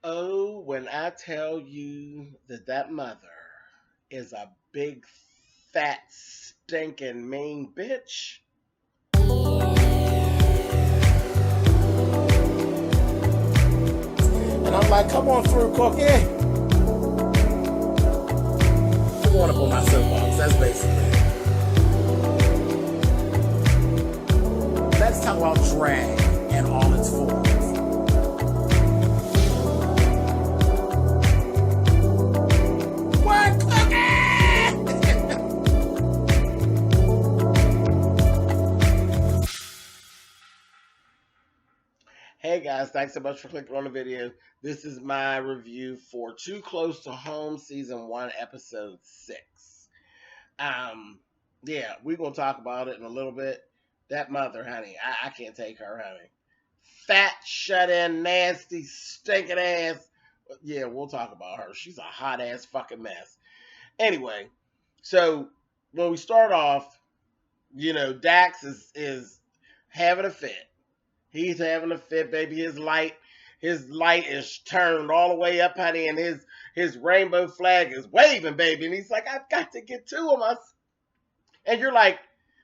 Oh, when I tell you that that mother is a big, fat, stinking, mean bitch. And I'm like, come on through, Cookie. I want up on my soapbox. That's basically it. Let's talk about drag in all its forms. What, Cookie? Hey guys, thanks so much for clicking on the video. This is my review for Too Close to Home Season 1, Episode 6. Um, yeah, we're going to talk about it in a little bit. That mother, honey, I can't take her, honey. Fat, shut in, nasty, stinking ass. Yeah, we'll talk about her. She's a hot ass fucking mess. Anyway, so when we start off, Dax is having a fit. He's having a fit, baby. His light is turned all the way up, honey, and his rainbow flag is waving, baby. And he's like, I've got to get to him. And you're like,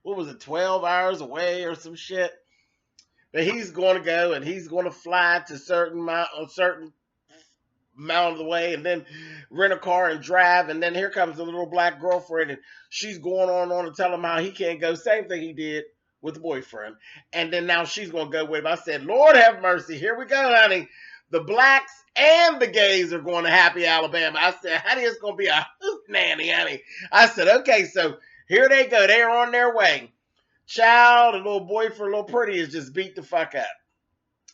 what was it, 12 hours away or some shit? But he's going to go and he's going to fly to a certain amount of the way, and then rent a car and drive. And then here comes the little black girlfriend, and she's going on to tell him how he can't go. Same thing he did with the boyfriend. And then now she's going to go with him. I said, Lord have mercy. Here we go, honey. The blacks and the gays are going to Happy Alabama. I said, honey, it's going to be a hoot nanny, honey. I said, okay, so here they go. They're on their way. Child, the little boyfriend, little pretty, is just beat the fuck up.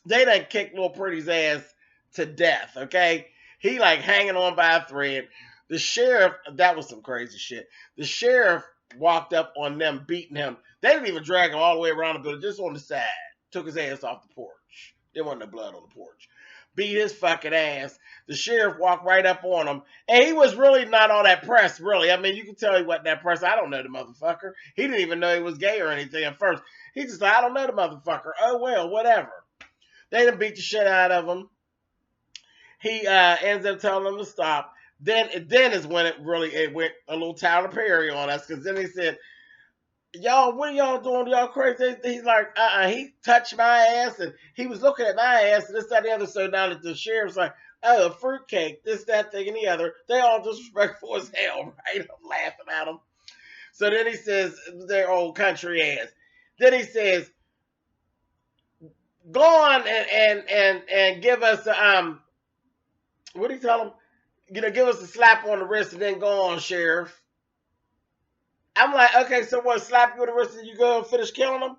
They done kicked little pretty's ass to death, okay? He like hanging on by a thread. The sheriff, that was some crazy shit. The sheriff walked up on them, beating him. They didn't even drag him all the way around the building, just on the side. Took his ass off the porch. There wasn't no blood on the porch. Beat his fucking ass. The sheriff walked right up on him. And he was really not all that pressed, really. I mean, you can tell he wasn't that pressed. I don't know the motherfucker. He didn't even know he was gay or anything at first. He just like, I don't know the motherfucker. Oh, well, whatever. They done beat the shit out of him. He ends up telling them to stop. Then is when it went a little Tyler Perry on us, because then he said, y'all, what are y'all doing? Y'all crazy? He's like, he touched my ass, and he was looking at my ass, and this, that, and the other. So now that the sheriff's like, oh, a fruitcake, this, that, thing, and the other. They all disrespectful as hell, right? I'm laughing at them. So then he says, their old country ass. Then he says, go on and give us what do you tell him? Give us a slap on the wrist and then go on, sheriff. I'm like, okay, so what, slap you on the wrist and you go and finish killing them?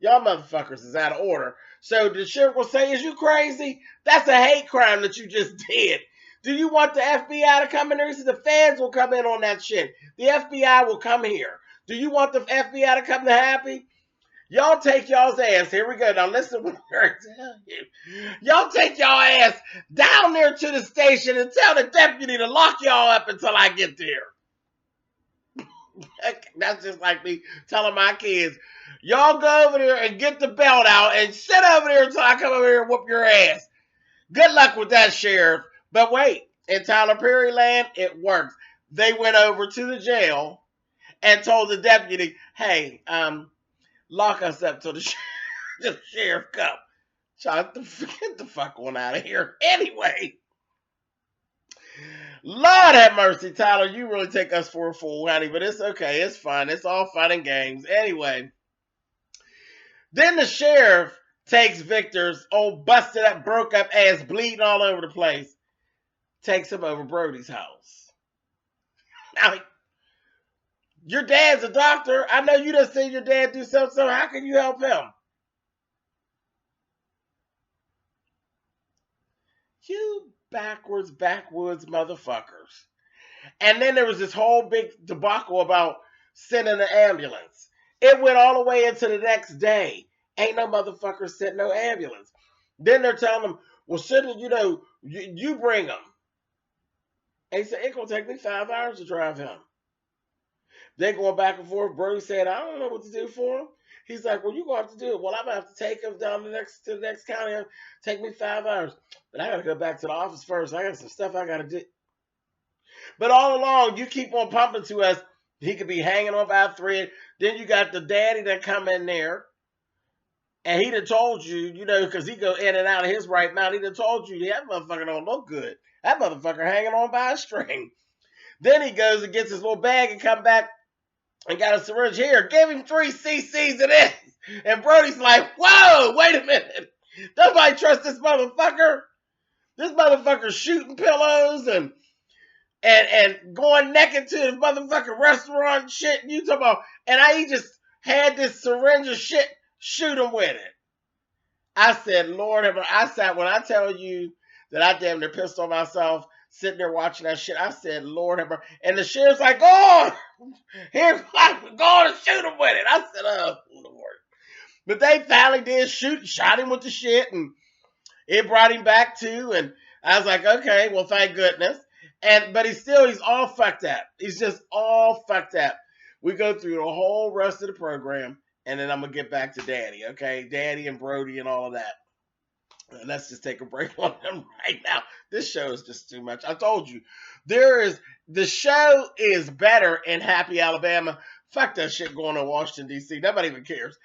Y'all motherfuckers is out of order. So the sheriff will say, is you crazy? That's a hate crime that you just did. Do you want the FBI to come in there? He said the feds will come in on that shit. The FBI will come here. Do you want the FBI to come to Happy? Y'all take y'all's ass. Here we go. Now listen to what I tell you. Y'all take y'all ass down there to the station and tell the deputy to lock y'all up until I get there. That's just like me telling my kids, y'all go over there and get the belt out and sit over there until I come over here and whoop your ass. Good luck with that, sheriff. But wait, in Tyler Perry land, it works. They went over to the jail and told the deputy, hey, lock us up till the sheriff come. Shut get the fuck on out of here. Anyway, Lord have mercy, Tyler. You really take us for a fool, honey, but it's okay. It's fine. It's all fun and games. Anyway, then the sheriff takes Victor's old busted up, broke up ass, bleeding all over the place, takes him over Brody's house. Now, your dad's a doctor. I know you done seen your dad do something, so how can you help him? You backwoods motherfuckers. And then there was this whole big debacle about sending an ambulance. It went all the way into the next day. Ain't no motherfucker sent no ambulance. Then they're telling them, well, shouldn't you bring them? And he said, it's going to take me 5 hours to drive him. They're going back and forth. Brody said, I don't know what to do for him. He's like, well, you gonna have to do it. Well, I'm gonna have to take him down to the next county. It'll take me 5 hours, but I gotta go back to the office first. I got some stuff I gotta do. But all along, you keep on pumping to us. He could be hanging on by a thread. Then you got the daddy that come in there, and he done told you, because he go in and out of his right mouth. He done told you that motherfucker don't look good. That motherfucker hanging on by a string. Then he goes and gets his little bag and come back and got a syringe here. Give him 3 cc's of this. And Brody's like, whoa, wait a minute. Nobody trust this motherfucker. This motherfucker's shooting pillows and going naked to the motherfucking restaurant and shit. And you talking about, and he just had this syringe of shit, shoot him with it. I said, Lord, I sat, when I tell you that I damn near pissed on myself sitting there watching that shit, I said, Lord, and the sheriff's like, go on. Here's go on and shoot him with it. I said, oh, Lord. But they finally did shot him with the shit, and it brought him back too. And I was like, okay, well, thank goodness. But he's all fucked up. He's just all fucked up. We go through the whole rest of the program, and then I'm going to get back to Daddy, okay? Daddy and Brody and all of that. And let's just take a break on them right now. This show is just too much. I told you. The show is better in Happy Alabama. Fuck that shit going on Washington, D.C. Nobody even cares.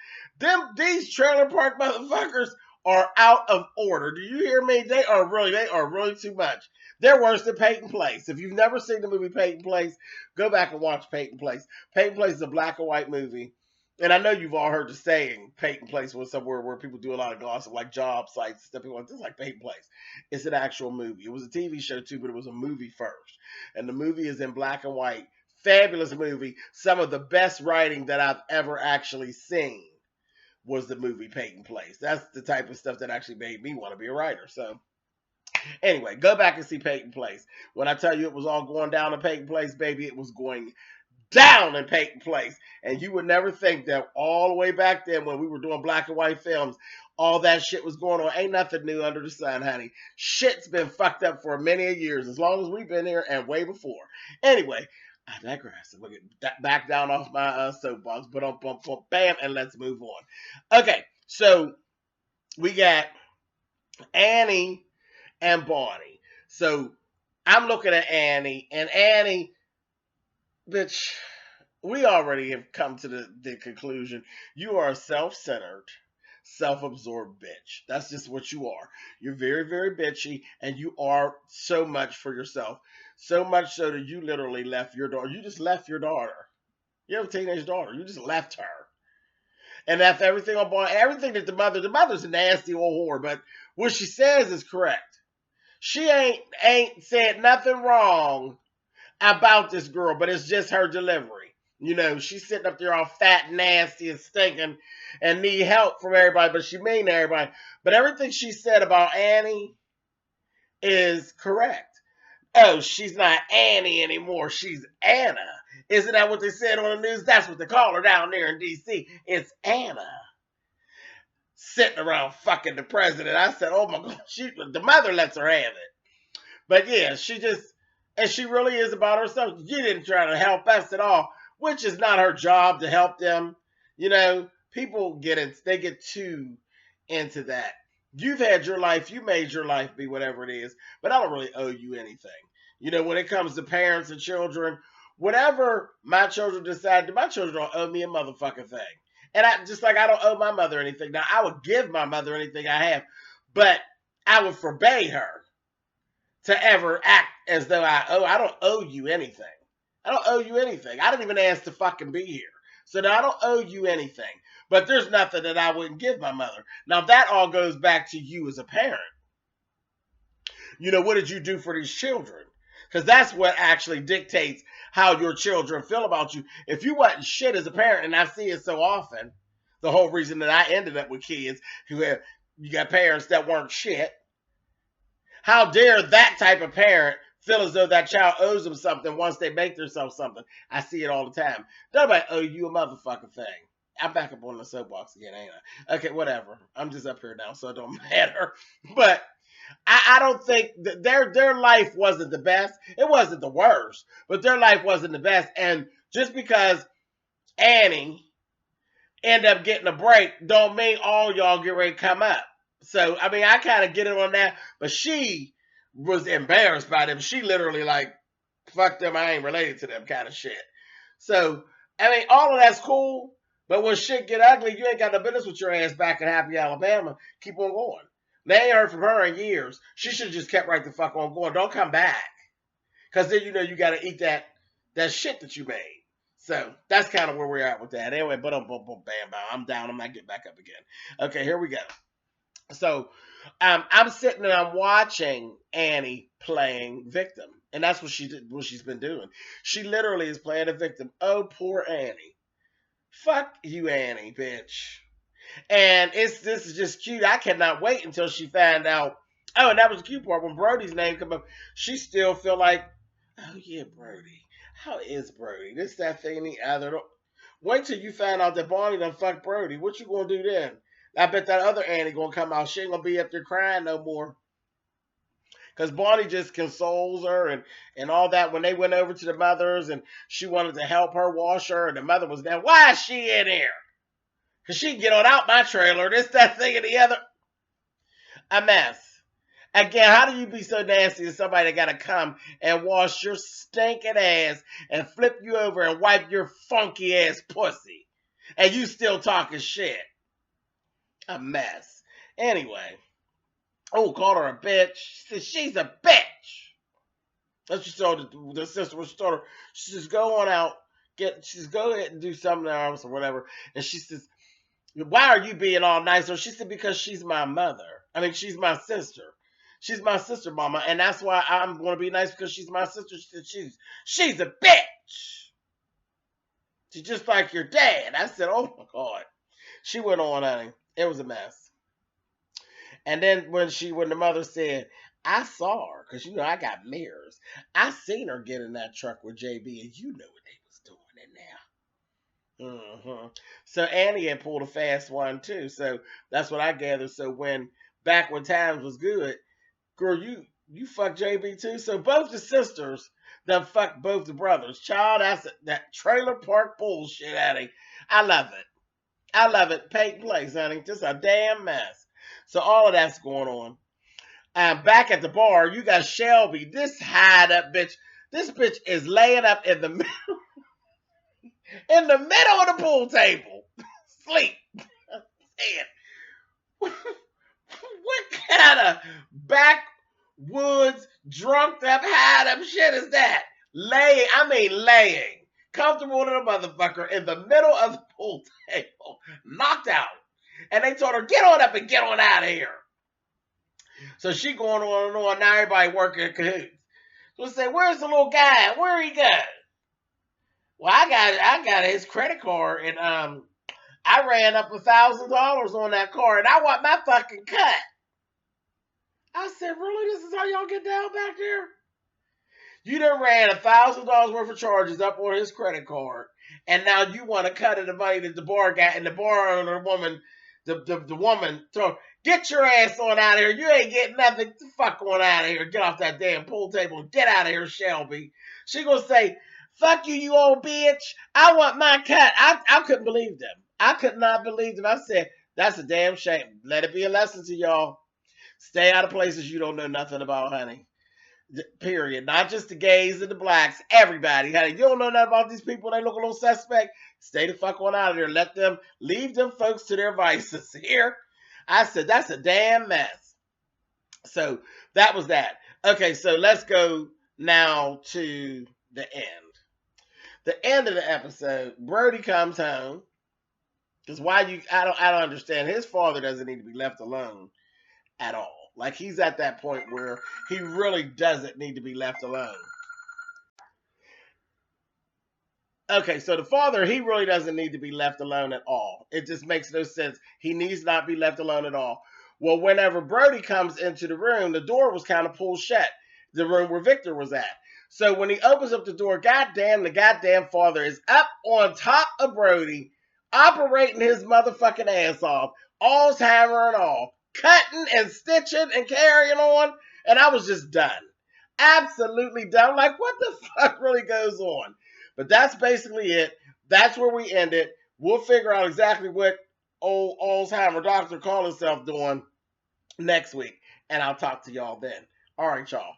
These trailer park motherfuckers are out of order. Do you hear me? They are really too much. They're worse than Peyton Place. If you've never seen the movie Peyton Place, go back and watch Peyton Place. Peyton Place is a black and white movie. And I know you've all heard the saying, Peyton Place was somewhere where people do a lot of gossip, like job sites and stuff. People like, this is like Peyton Place. It's an actual movie. It was a TV show too, but it was a movie first. And the movie is in black and white. Fabulous movie. Some of the best writing that I've ever actually seen was the movie Peyton Place. That's the type of stuff that actually made me want to be a writer. So anyway, go back and see Peyton Place. When I tell you it was all going down in Peyton Place, baby, it was going down in Peyton Place. And you would never think that all the way back then when we were doing black and white films, all that shit was going on. Ain't nothing new under the sun, honey. Shit's been fucked up for many years, as long as we've been here and way before. Anyway, I digress. We'll get back down off my soapbox, but bam, and let's move on. Okay, so we got Annie and Bonnie. So I'm looking at Annie, and Annie, bitch, we already have come to the conclusion. You are a self-centered, self-absorbed bitch. That's just what you are. You're very, very bitchy, and you are so much for yourself. So much so that you literally left your daughter. You just left your daughter. You have a teenage daughter. You just left her. And after everything on Bonnie, everything that the mother's a nasty old whore, but what she says is correct. She ain't said nothing wrong about this girl, but it's just her delivery. She's sitting up there all fat and nasty and stinking and need help from everybody, but she mean to everybody. But everything she said about Annie is correct. Oh, she's not Annie anymore. She's Anna. Isn't that what they said on the news? That's what they call her down there in D.C. It's Anna. Sitting around fucking the president. I said, oh my God, the mother lets her have it. But yeah, and she really is about herself. You didn't try to help us at all, which is not her job to help them. People they get too into that. You've had your life, you made your life be whatever it is, but I don't really owe you anything. When it comes to parents and children, whatever my children decide, my children don't owe me a motherfucking thing. And I don't owe my mother anything. Now, I would give my mother anything I have, but I would forbade her to ever act as though I don't owe you anything. I don't owe you anything. I didn't even ask to fucking be here. So now I don't owe you anything. But there's nothing that I wouldn't give my mother. Now that all goes back to you as a parent. What did you do for these children? Because that's what actually dictates how your children feel about you. If you wasn't shit as a parent, and I see it so often, the whole reason that I ended up with kids you got parents that weren't shit. How dare that type of parent feel as though that child owes them something once they make themselves something? I see it all the time. Nobody owe you a motherfucking thing. I'm back up on the soapbox again, ain't I? Okay, whatever. I'm just up here now, so it don't matter. But I don't think that their life wasn't the best. It wasn't the worst, but their life wasn't the best. And just because Annie end up getting a break, don't mean all y'all get ready to come up. So, I mean, I kind of get it on that, but she was embarrassed by them. She literally like, fuck them, I ain't related to them kind of shit. So, I mean, all of that's cool, but when shit get ugly, you ain't got no business with your ass back in Happy Alabama. Keep on going. They ain't heard from her in years. She should have just kept right the fuck on going. Don't come back. Because then you know you got to eat that shit that you made. So that's kind of where we're at with that. Anyway, but bam, bam, I'm down. I'm not getting back up again. Okay, here we go. So I'm sitting and I'm watching Annie playing victim, and that's what she did. What she's been doing. She literally is playing a victim. Oh, poor Annie. Fuck you, Annie, bitch. And this is just cute. I cannot wait until she found out. Oh, and that was the cute part when Brody's name come up. She still feel like, oh yeah, Brody. How is Brody? This, that, thing, and the other. Wait till you find out that Barney done fucked Brody. What you gonna do then? I bet that other Annie gonna come out. She ain't gonna be up there crying no more. Cause Barney just consoles her and all that when they went over to the mother's and she wanted to help her wash her and the mother was there. Why is she in here? Cause she can get on out my trailer. This, that, thing, and the other. A mess. Again, how do you be so nasty to somebody that gotta come and wash your stinking ass and flip you over and wipe your funky ass pussy? And you still talking shit. A mess. Anyway. Oh, called her a bitch. She said she's a bitch. That's what she told the sister. What she told her. She says, go on out. She says, go ahead and do something else or whatever. And she says, why are you being all nice? Or she said, because she's my mother. I mean, she's my sister. She's my sister, mama. And that's why I'm going to be nice because she's my sister. She said, she's a bitch. She's just like your dad. I said, oh my God. She went on, honey. It was a mess. And then when the mother said, I saw her, because you know I got mirrors. I seen her get in that truck with JB, and you know what they was doing in there. So Annie had pulled a fast one too. So that's what I gathered. So back when times was good, girl, you fuck JB too. So both the sisters done fuck both the brothers. Child, that trailer park bullshit, Annie. I love it. I love it. Peyton Place, honey. Just a damn mess. So all of that's going on. Back at the bar, you got Shelby, this hide up bitch. This bitch is laying up in the middle of the pool table. Sleep. Man, what kind of backwoods, drunked up, hide up shit is that? Laying. Comfortable to the motherfucker in the middle of the pool table. Knocked out. And they told her, get on up and get on out of here. So she going on and on. Now everybody working in cahoots. So they say, where's the little guy? Where he go? Well, I got his credit card and I ran up $1,000 on that card and I want my fucking cut. I said, really? This is how y'all get down back there? You done ran $1,000 worth of charges up on his credit card, and now you want to cut of the money that the bar got, and the bar owner woman, the woman told, get your ass on out of here. You ain't getting nothing. Get the fuck on out of here. Get off that damn pool table and get out of here, Shelby. She gonna say, fuck you, you old bitch. I want my cut. I couldn't believe them. I could not believe them. I said, that's a damn shame. Let it be a lesson to y'all. Stay out of places you don't know nothing about, honey. Period. Not just the gays and the blacks. Everybody, honey. You don't know nothing about these people. They look a little suspect. Stay the fuck on out of there. Leave them folks to their vices. Here, I said, that's a damn mess. So that was that. Okay, so let's go now to the end. The end of the episode, Brody comes home. Because I don't understand. His father doesn't need to be left alone at all. Like, he's at that point where he really doesn't need to be left alone. Okay, so the father, he really doesn't need to be left alone at all. It just makes no sense. He needs not be left alone at all. Well, whenever Brody comes into the room, the door was kind of pulled shut. The room where Victor was at. So when he opens up the door, the goddamn father is up on top of Brody, operating his motherfucking ass off, all's hammer and all, cutting and stitching and carrying on, and I was just done. Absolutely done. Like, what the fuck really goes on? But that's basically it. That's where we ended. we'll figure out exactly what old Alzheimer doctor called himself doing next week. And I'll talk to y'all then. All right, y'all.